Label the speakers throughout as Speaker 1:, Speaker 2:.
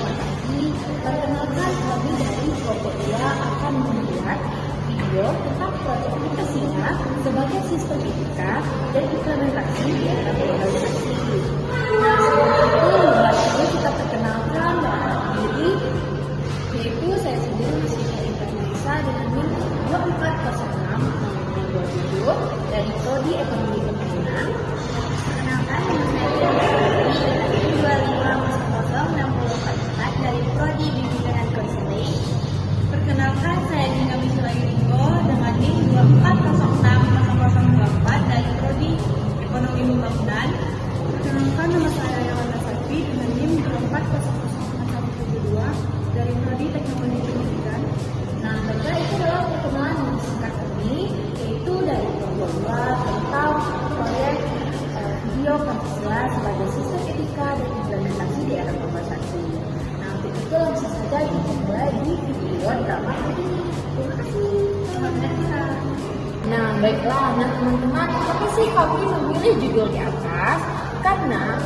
Speaker 1: Transportasi, perkenalkan kami dari Propodia akan membuat video tentang proyek Pancasila sebagai sistem etika dan implementasi di era globalisasi. Nah, sebelum itu kita perkenalkan diri, yaitu saya sendiri mahasiswa Indonesia dengan NIM 2406 2007 dari Prodi Ekonomi Pembangunan.
Speaker 2: Perkenalkan, nama saya Dian Putri 25 dari Prodi Bimbingan dan Konseling. Perkenalkan, saya Dina Misula Yuringo dengan NIM 24060024 dari Prodi Ekonomi Pembangunan.
Speaker 3: Perkenalkan, nama saya Yolanda Safi dengan NIM 24001172 dari Prodi Teknologi Pendidikan.
Speaker 1: Nah, baiklah, itu adalah pertemuan yang singkat ini, yaitu dari Propodia tentang proyek video Pancasila sebagai sistem etika dan implementasi di era globalisasi. Nah, untuk itu langsung saja kita mulai di video drama hari ini. Terima kasih. Selamat menyaksikan. Nah, baiklah. Nah, teman-teman, kenapa sih kami memilih judul di atas? Karena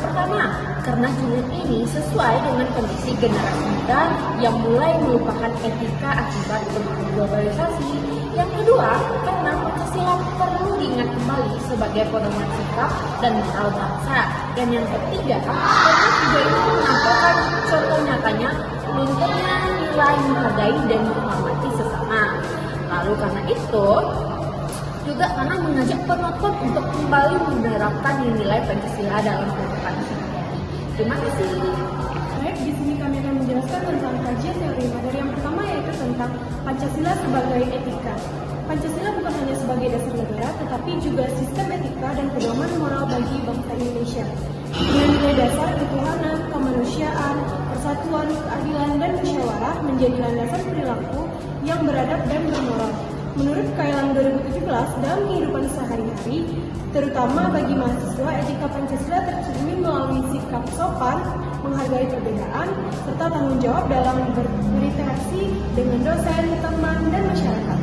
Speaker 1: karena judul ini sesuai dengan kondisi generasi muda yang mulai melupakan etika akibat pengaruh globalisasi. Yang kedua, karena Pancasila perlu diingat kembali sebagai pedoman sikap dan moral bangsa. Dan yang ketiga, karena juga itu menampilkan contoh nyatanya lunturnya nilai menghargai dan menghormati sesama. Lalu karena itu, juga karena mengajak penonton untuk kembali menerapkan nilai Pancasila dalam kehidupan sehari-hari. Terima kasih.
Speaker 3: Baik, di sini kami akan menjelaskan tentang kajian teori materi yang pertama, yaitu tentang Pancasila sebagai etika. Pancasila bukan hanya sebagai dasar negara, tetapi juga sistem etika dan pedoman moral bagi bangsa Indonesia. Dengan nilai dasar ketuhanan, kemanusiaan, persatuan, keadilan, dan musyawarah menjadi landasan perilaku yang beradab dan bermoral. Menurut Kailang 2017, dalam kehidupan sehari-hari, terutama bagi mahasiswa, etika Pancasila tercermin melalui sikap sopan, menghargai perbedaan, serta tanggung jawab dalam berinteraksi dengan dosen, teman, dan masyarakat.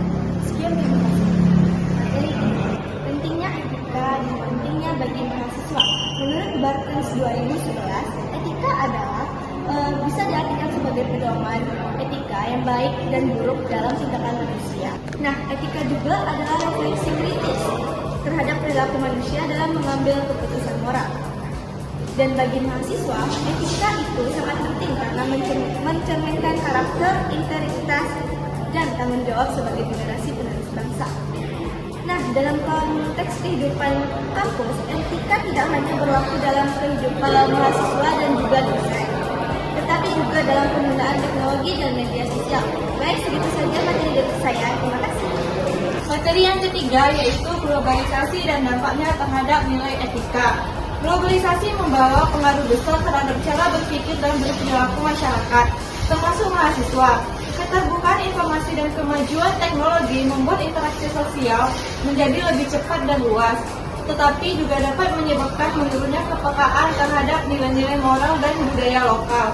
Speaker 3: Sekian, terima kasih.
Speaker 2: Materi ini, pentingnya etika dan pentingnya bagi mahasiswa. Menurut Bartens 2011, etika adalah bisa diartikan sebagai pedoman etika yang baik dan buruk dalam tindakan manusia. Nah, etika juga adalah refleksi kritis terhadap perilaku manusia dalam mengambil keputusan moral. Dan bagi mahasiswa, etika itu sangat penting karena mencerminkan karakter, integritas, dan tanggung jawab sebagai generasi penerus bangsa. Nah, dalam konteks kehidupan kampus, etika tidak hanya berlaku dalam kehidupan mahasiswa dan juga dosen, tetapi juga dalam penggunaan teknologi dan media sosial. Baik, segitu saja materi dari saya. Terima kasih.
Speaker 4: Materi yang ketiga yaitu globalisasi dan dampaknya terhadap nilai etika. Globalisasi membawa pengaruh besar terhadap cara berpikir dan berperilaku masyarakat, termasuk mahasiswa. Keterbukaan informasi dan kemajuan teknologi membuat interaksi sosial menjadi lebih cepat dan luas, tetapi juga dapat menyebabkan menurunnya kepekaan terhadap nilai-nilai moral dan budaya lokal.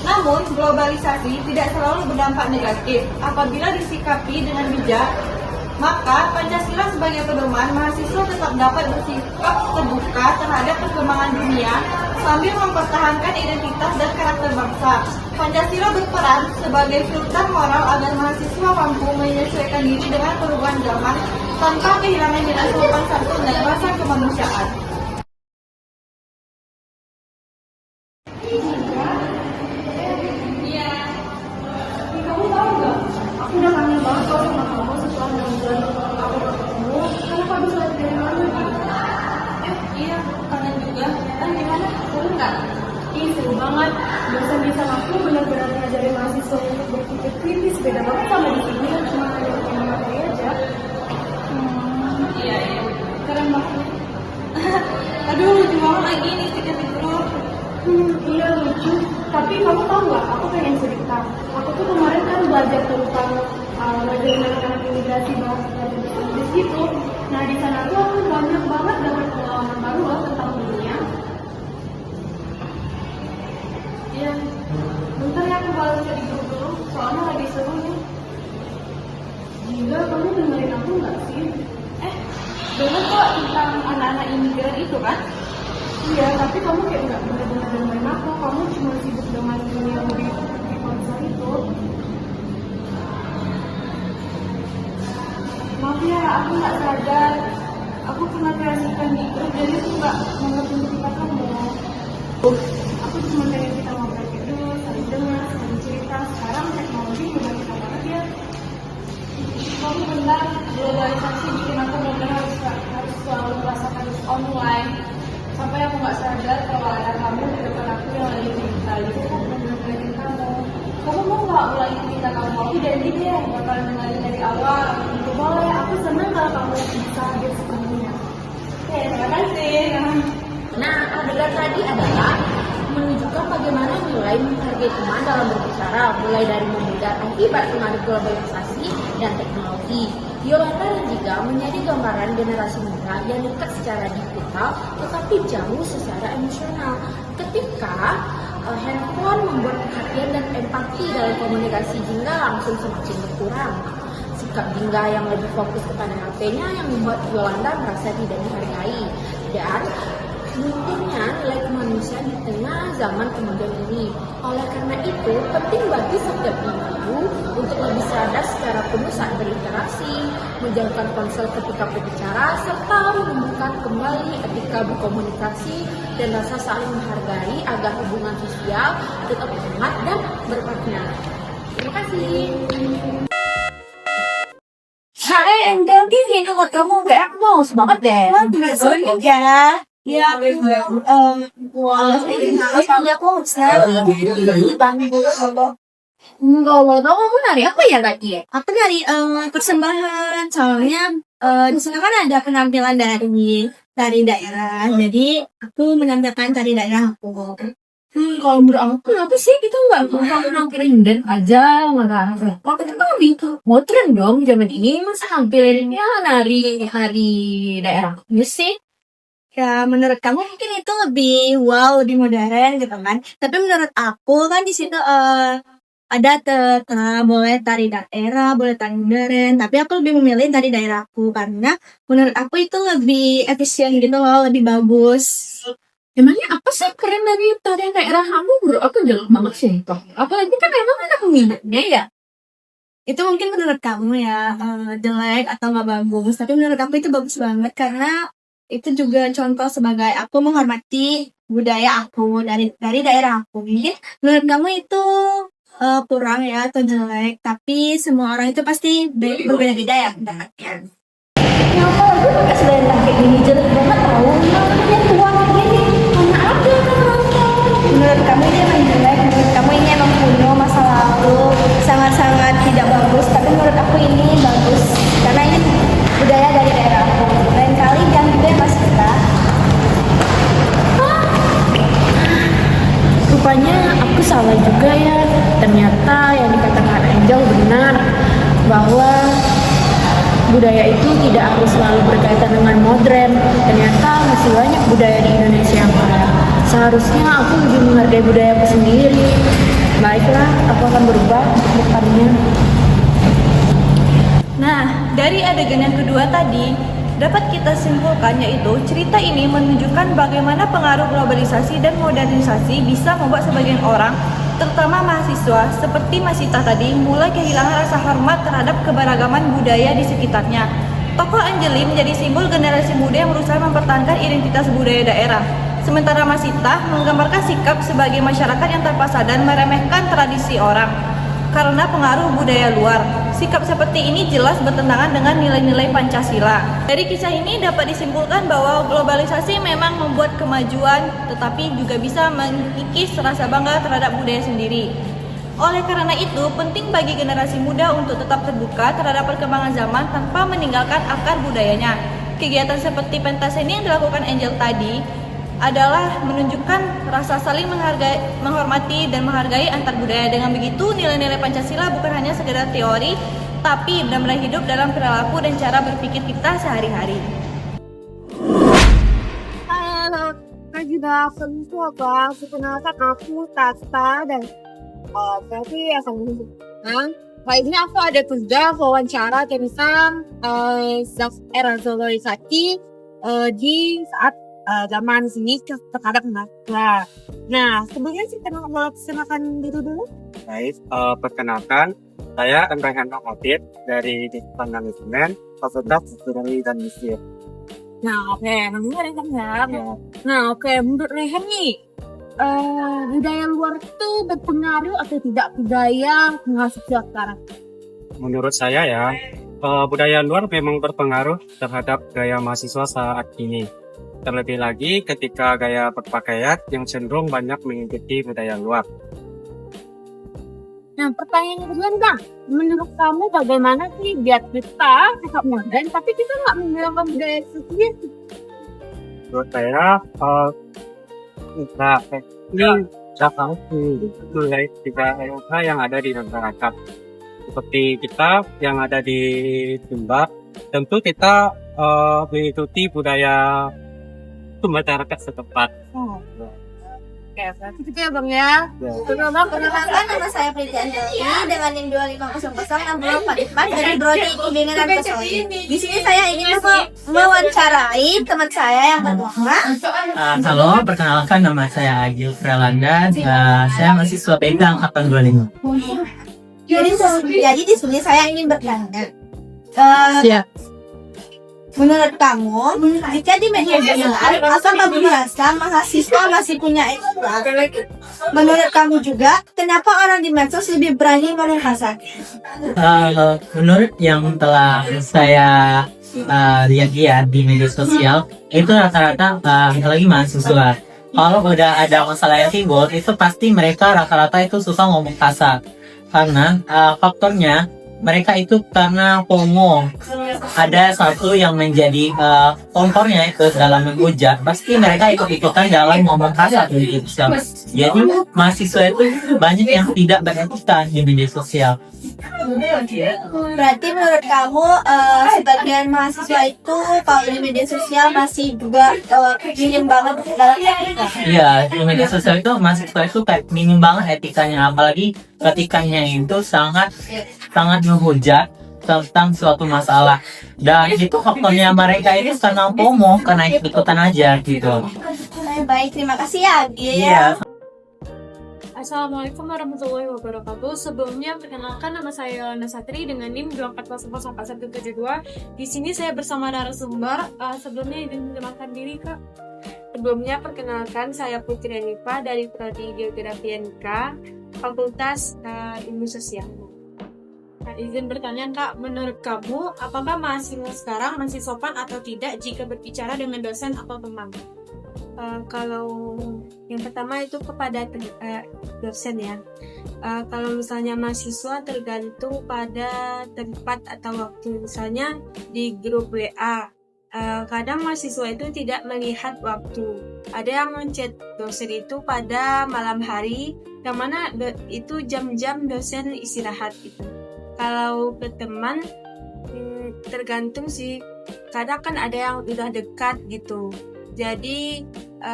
Speaker 4: Namun, globalisasi tidak selalu berdampak negatif. Apabila disikapi dengan bijak, maka Pancasila sebagai pedoman mahasiswa tetap dapat bersikap terbuka terhadap perkembangan dunia sambil mempertahankan identitas dan karakter bangsa. Pancasila berperan sebagai filter moral agar mahasiswa mampu menyesuaikan diri dengan perubahan zaman tanpa kehilangan nilai sopan santun dan rasa kemanusiaan.
Speaker 3: Kamu tahu nggak? Aku udah kangen banget kok sama kamu setelah 6 bulan aku ketemu. Kenapa bisa lihat dari mana nih?
Speaker 4: Iya, kangen juga. Gimana? Seru nggak?
Speaker 3: Ih, seru banget. Dosen di sana aku benar-benar ngajarin mahasiswa untuk berpikir kritis. Beda banget sama di sini yang cuma ngajarin materi aja.
Speaker 4: Iya.
Speaker 3: Keren banget.
Speaker 4: Aduh, lucu banget lagi nih stiker itu.
Speaker 3: Iya lucu. Tapi kamu tahu nggak? Aku pengen cerita. Aku tuh kemarin kan belajar tentang ngajarin anak-anak imigrasi bahasa Inggris gitu. Nah di sana tuh aku banyak banget dapat pengalaman baru loh tentang dunia.
Speaker 4: Iya. Bentar ya, aku balik ke grup dulu. Soalnya lagi seru nih.
Speaker 3: Juga kamu dengerin aku nggak sih?
Speaker 4: Dengar kok tentang anak-anak imigran itu kan?
Speaker 3: Iya, tapi kamu kayak nggak bener-bener dengerin aku. Kamu cuma sibuk dengan dunia lebih dikomunikasikan di grup, jadi aku nggak mengerti untuk kita kamu. Aku cuma pengen kita ngobrol gitu, saling dengar, saling cerita. Sekarang teknologi udah kita banget ya.
Speaker 4: Kamu benar, globalisasi bikin aku benar harus selalu merasakan online. Sampai aku nggak sadar kalau ada kamu di depan aku yang lagi digital. Itu aku benar ngeliatin kamu. Kamu mau nggak ulangi cerita kamu? Aku janji deh bakal dengerin dari awal.
Speaker 3: Boleh, aku senang kalau kamu bisa hadir sepenuhnya.
Speaker 4: Oke, terima kasih.
Speaker 1: Nah, adegan tadi adalah menunjukkan bagaimana nilai menghargai teman dalam berbicara, mulai dari membedakan akibat pengaruh globalisasi dan teknologi. Yolanda dan Jika menjadi gambaran generasi muda yang dekat secara digital, tetapi jauh secara emosional. Ketika handphone membuat perhatian dan empati dalam komunikasi Jingga langsung semakin berkurang. Sikap Jingga yang lebih fokus kepada HP-nya yang membuat Yolanda merasa tidak dihargai. Dan munculnya nilai kemanusiaan di tengah zaman kemajuan ini. Oleh karena itu, penting bagi setiap individu untuk lebih sadar secara penuh saat berinteraksi, menjauhkan ponsel ketika berbicara, serta menumbuhkan kembali etika berkomunikasi dan rasa saling menghargai agar hubungan sosial tetap hangat dan bermakna. Terima kasih.
Speaker 5: Hai, enggak gini menurut kamu kayak aku mau banget deh.
Speaker 2: Ya, ya aku
Speaker 5: Enggak mau tau kamu nari apa ya tadi?
Speaker 2: aku dari persembahan soalnya di sana kan ada penampilan dari daerah, jadi aku menampilkan dari daerah aku.
Speaker 5: Kalau menurut aku kenapa sih kita nggak mau nampilin dan aja nggak? Kalau kita kan lebih modern dong zaman ini masa nampilinnya nari daerah sih?
Speaker 2: Ya, menurut kamu mungkin itu lebih wow, lebih modern gitu kan. Tapi menurut aku kan di situ ada boleh tari daerah, boleh tari modern. Tapi aku lebih memilih tari daerahku karena menurut aku itu lebih efisien gitu loh, lebih bagus.
Speaker 5: Emangnya apa sih keren dari tarian daerah kamu? Menurut aku jelek banget sih itu. Apalagi kan emang ada peminatnya ya.
Speaker 2: Itu mungkin menurut kamu ya jelek atau nggak bagus. Tapi menurut aku itu bagus banget karena itu juga contoh sebagai aku menghormati budaya aku dari daerah aku. Mungkin menurut kamu itu kurang ya atau jelek, tapi semua orang itu pasti berbeda-beda ya pendapatnya.
Speaker 1: Kenapa aku pakai selendang kayak gini jelek banget tau? Namanya tua gini, mana ada kan nonton.
Speaker 2: Menurut kamu ini emang jelek, menurut kamu ini emang kuno, masa lalu, sangat-sangat tidak bagus. Tapi menurut aku ini bagus karena ini budaya dari daerah aku. Lain kali jangan juga ya Mas Citra.
Speaker 1: Rupanya aku salah juga ya. Ternyata yang dikatakan Angel benar, bahwa budaya itu tidak harus selalu berkaitan dengan modern. Ternyata masih banyak budaya di Indonesia yang kaya. Seharusnya aku lebih menghargai budayaku sendiri. Baiklah, aku akan berubah untuk depannya.
Speaker 4: Nah, dari adegan yang kedua tadi, dapat kita simpulkan yaitu cerita ini menunjukkan bagaimana pengaruh globalisasi dan modernisasi bisa membuat sebagian orang, terutama mahasiswa seperti Masita tadi, mulai kehilangan rasa hormat terhadap keberagaman budaya di sekitarnya. Tokoh Anjeli menjadi simbol generasi muda yang berusaha mempertahankan identitas budaya daerah. Sementara Masita menggambarkan sikap sebagai masyarakat yang tanpa sadar meremehkan tradisi orang karena pengaruh budaya luar. Sikap seperti ini jelas bertentangan dengan nilai-nilai Pancasila. Dari kisah ini dapat disimpulkan bahwa globalisasi memang membuat kemajuan, tetapi juga bisa mengikis rasa bangga terhadap budaya sendiri. Oleh karena itu, penting bagi generasi muda untuk tetap terbuka terhadap perkembangan zaman tanpa meninggalkan akar budayanya. Kegiatan seperti pentas seni yang dilakukan Angel tadi adalah menunjukkan rasa saling menghormati dan menghargai antar budaya. Dengan begitu, nilai-nilai Pancasila bukan hanya sekedar teori, tapi benar-benar hidup dalam perilaku dan cara berpikir kita sehari-hari.
Speaker 2: Halo, juga aku apa? Perkenalkan aku Tata dan berarti akan kali ini aku ada tugas wawancara tentang era globalisasi di saat zaman sini terhadap masa. Nah, sebelumnya sih silakan dulu.
Speaker 6: Baik, perkenalkan, saya Raihan Mahmudin dari Discipline Manajemen, Fakultas Ekonomi dan Bisnis.
Speaker 5: Nah, oke, namanya Rehan ya. Nah, oke, menurut Rehan nih, budaya luar itu berpengaruh atau tidak budaya mahasiswa sekarang?
Speaker 6: Menurut saya ya, budaya luar memang berpengaruh terhadap gaya mahasiswa saat ini. Terlebih lagi ketika gaya berpakaian yang cenderung banyak mengikuti budaya luar.
Speaker 5: Nah, pertanyaan kedua nih, Bang. Menurut kamu bagaimana sih biar kita tetap modern tapi kita nggak menghilangkan budaya itu sendiri?
Speaker 6: Menurut saya, nah, ini datang mulai tiga Eropa yang ada di masyarakat. Seperti kita yang ada di Sumba, tentu kita mengikuti budaya masyarakat setempat.
Speaker 5: Oke, berarti gitu ya, Bang ya.
Speaker 2: Bang, perkenalkan nama saya Priti Anjali dengan NIM 2500644 dari Brodi Bimbingan Pesoli. Di sini saya ingin mewawancarai teman saya yang bernama.
Speaker 7: Halo, perkenalkan nama saya Agil Frelanda. Saya mahasiswa pegang angkatan 25.
Speaker 2: Jadi di sini saya ingin bertanya.
Speaker 7: Siap.
Speaker 2: Menurut kamu, jika di media sosial, apakah kamu merasa mahasiswa masih punya etika? Menurut kamu juga, kenapa orang di medsos lebih berani ngomong kasar?
Speaker 7: Menurut yang telah saya lihat di media sosial, itu rata-rata apalagi mahasiswa. Kalau udah ada masalah yang timbul, itu pasti mereka rata-rata itu susah ngomong kasar. Karena faktornya mereka itu karena FOMO. Ada satu yang menjadi kompornya itu dalam menghujat, pasti mereka ikut-ikutan dalam ngomong kasar di media sosial. Jadi mahasiswa itu banyak yang tidak beretika di media sosial.
Speaker 2: Berarti menurut kamu, sebagian mahasiswa itu kalau di media sosial masih juga minim banget dalam etika?
Speaker 7: Iya, di media sosial itu mahasiswa itu kayak minim banget etikanya, apalagi ketikanya itu sangat menghujat tentang suatu masalah, dan itu faktornya mereka itu karena FOMO, karena ikutan aja gitu.
Speaker 2: Baik, terima kasih ya, Agil.
Speaker 7: Iya.
Speaker 3: Assalamualaikum warahmatullahi wabarakatuh. Sebelumnya perkenalkan nama saya Yolanda Satri dengan NIM 2404172. Di sini saya bersama narasumber. Sebelumnya izin mengenalkan diri, Kak. Sebelumnya perkenalkan saya Putri Anifa dari Prodi Geografi NK, Fakultas Ilmu Sosial. Nah, izin bertanya, Kak, menurut kamu apakah mahasiswa sekarang masih sopan atau tidak jika berbicara dengan dosen atau teman? Kalau yang pertama itu kepada dosen ya. Kalau misalnya mahasiswa tergantung pada tempat atau waktu. Misalnya di grup WA, kadang mahasiswa itu tidak melihat waktu. Ada yang menchat dosen itu pada malam hari, yang mana itu jam-jam dosen istirahat gitu. Kalau ke teman, tergantung sih. Kadang kan ada yang udah dekat gitu. Jadi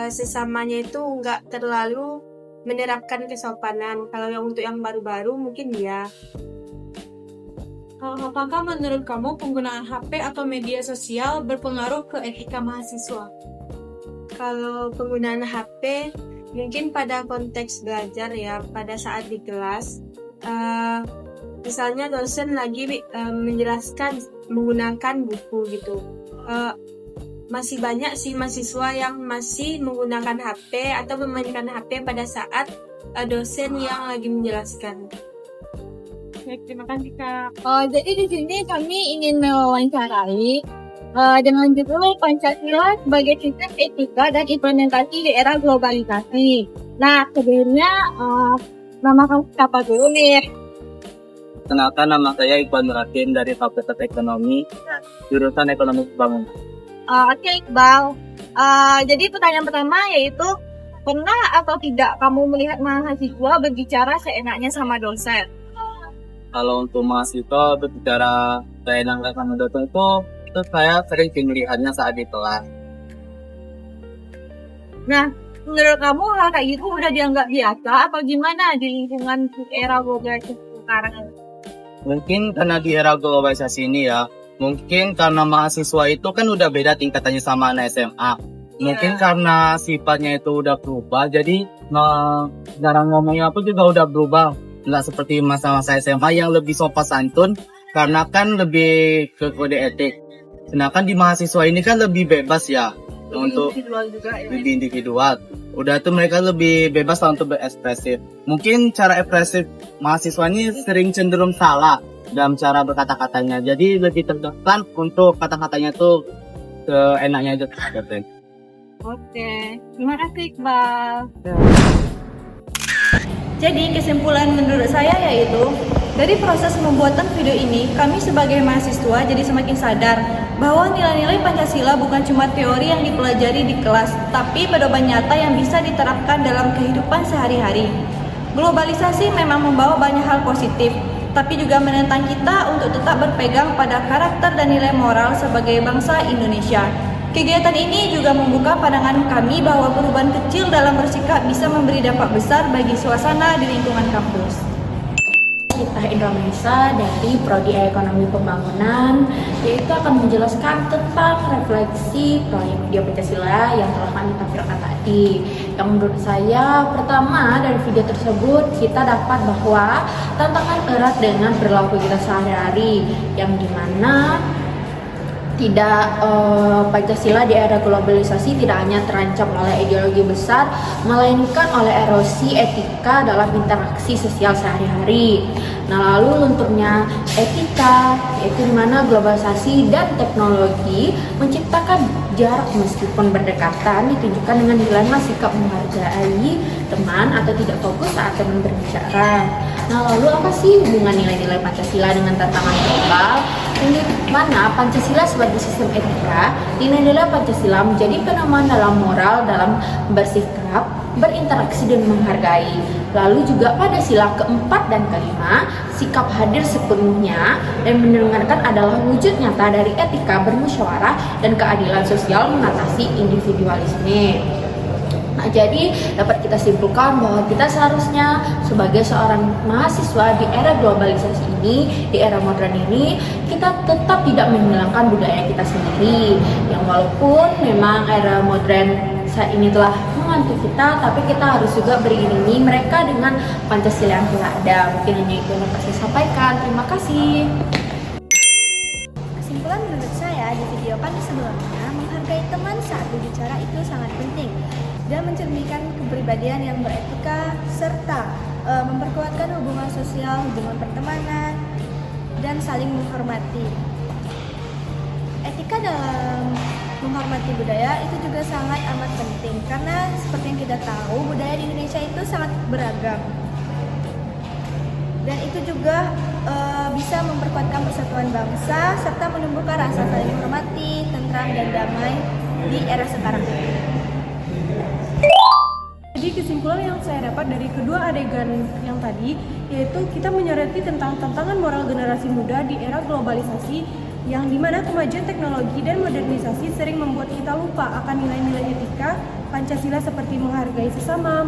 Speaker 3: sesamanya itu nggak terlalu menerapkan kesopanan. Kalau yang untuk yang baru-baru mungkin ya. Apakah menurut kamu penggunaan HP atau media sosial berpengaruh ke etika mahasiswa? Kalau penggunaan HP mungkin pada konteks belajar ya, pada saat di kelas. Misalnya dosen lagi menjelaskan menggunakan buku gitu. Masih banyak sih mahasiswa yang masih menggunakan HP atau memainkan HP pada saat dosen yang lagi menjelaskan. Baik, terima kasih, Kak.
Speaker 5: Jadi di sini kami ingin mewawancarai dengan judul Pancasila sebagai sistem etika dan implementasi di era globalisasi. Nah, sebelumnya nama kamu siapa dulu nih?
Speaker 8: Kenalkan, nama saya Iqbal Nuratin dari Fakultas Ekonomi, jurusan Ekonomi Bangun.
Speaker 5: Oke, Iqbal. Jadi pertanyaan pertama yaitu, pernah atau tidak kamu melihat mahasiswa berbicara seenaknya sama dosen?
Speaker 8: Kalau untuk mahasiswa berbicara seenaknya sama dosen itu saya sering melihatnya saat di kelas.
Speaker 5: Nah, menurut kamu hal kayak gitu udah dianggap biasa apa gimana di lingkungan era globalisasi sekarang?
Speaker 8: Mungkin karena di era globalisasi ini ya, mungkin karena mahasiswa itu kan udah beda tingkatannya sama anak SMA. Mungkin karena sifatnya itu udah berubah, jadi cara ngomongnya pun juga udah berubah. Nggak seperti masa-masa SMA yang lebih sopan santun, karena kan lebih ke kode etik. Sedangkan di mahasiswa ini kan lebih bebas ya untuk
Speaker 4: individual juga ya.
Speaker 8: lebih individual. Udah tuh mereka lebih bebas lah untuk berekspresif. Mungkin cara ekspresif mahasiswa ini sering cenderung salah dalam cara berkata-katanya. Jadi lebih terdepan untuk kata-katanya tuh seenaknya aja.
Speaker 4: Oke, terima kasih Iqbal.
Speaker 2: Jadi kesimpulan menurut saya yaitu dari proses pembuatan video ini kami sebagai mahasiswa jadi semakin sadar bahwa nilai-nilai Pancasila bukan cuma teori yang dipelajari di kelas, tapi pedoman nyata yang bisa diterapkan dalam kehidupan sehari-hari. Globalisasi memang membawa banyak hal positif, tapi juga menentang kita untuk tetap berpegang pada karakter dan nilai moral sebagai bangsa Indonesia. Kegiatan ini juga membuka pandangan kami bahwa perubahan kecil dalam bersikap bisa memberi dampak besar bagi suasana di lingkungan kampus.
Speaker 5: Kita Indonesia dari Prodi Ekonomi Pembangunan, yaitu akan menjelaskan tentang refleksi proyek video Pancasila yang telah kami tampilkan tadi. Yang menurut saya, pertama dari video tersebut kita dapat bahwa tantangan erat dengan perilaku kita sehari-hari, yang dimana Pancasila di era globalisasi tidak hanya terancam oleh ideologi besar, melainkan oleh erosi etika dalam interaksi sosial sehari-hari. Nah, lalu lunturnya etika, yaitu di mana globalisasi dan teknologi menciptakan jarak meskipun berdekatan, ditunjukkan dengan dilema sikap menghargai teman atau tidak fokus saat teman berbicara. Nah, lalu apa sih hubungan nilai-nilai Pancasila dengan tantangan global? Di mana Pancasila sebagai sistem etika, nilai-nilai Pancasila menjadi pedoman dalam moral dalam bersikap, berinteraksi dan menghargai. Lalu juga pada sila keempat dan kelima, sikap hadir sepenuhnya dan mendengarkan adalah wujud nyata dari etika bermusyawarah dan keadilan sosial mengatasi individualisme. Nah, jadi dapat kita simpulkan bahwa kita seharusnya sebagai seorang mahasiswa di era globalisasi ini, di era modern ini, kita tetap tidak menghilangkan budaya kita sendiri. Yang walaupun memang era modern saat ini telah membantu kita, tapi kita harus juga beriringi mereka dengan Pancasila yang telah ada. Mungkin hanya itu yang dapat saya sampaikan. Terima kasih.
Speaker 2: Kesimpulan menurut saya di video kami sebelumnya, menghargai teman saat berbicara itu sangat penting dan mencerminkan kepribadian yang beretika serta memperkuatkan hubungan sosial, hubungan pertemanan, dan saling menghormati. Etika dalam menghormati budaya itu juga sangat amat penting karena seperti yang kita tahu budaya di Indonesia itu sangat beragam dan itu juga bisa memperkuatkan persatuan bangsa serta menumbuhkan rasa saling menghormati, tentram dan damai di era sekarang ini.
Speaker 3: Jadi kesimpulan yang saya dapat dari kedua adegan yang tadi, yaitu kita menyoroti tentang tantangan moral generasi muda di era globalisasi yang dimana kemajuan teknologi dan modernisasi sering membuat kita lupa akan nilai-nilai etika Pancasila seperti menghargai sesama,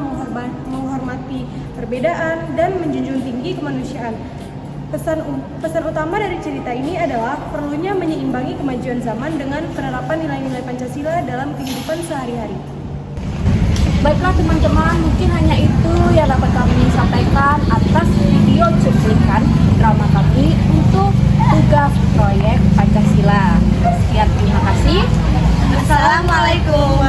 Speaker 3: menghormati perbedaan, dan menjunjung tinggi kemanusiaan. Pesan utama dari cerita ini adalah perlunya menyeimbangi kemajuan zaman dengan penerapan nilai-nilai Pancasila dalam kehidupan sehari-hari.
Speaker 5: Baiklah teman-teman, mungkin hanya itu yang dapat kami sampaikan atas video cuplikan drama kami untuk tugas proyek Pancasila. Sekian, terima kasih.
Speaker 2: Assalamualaikum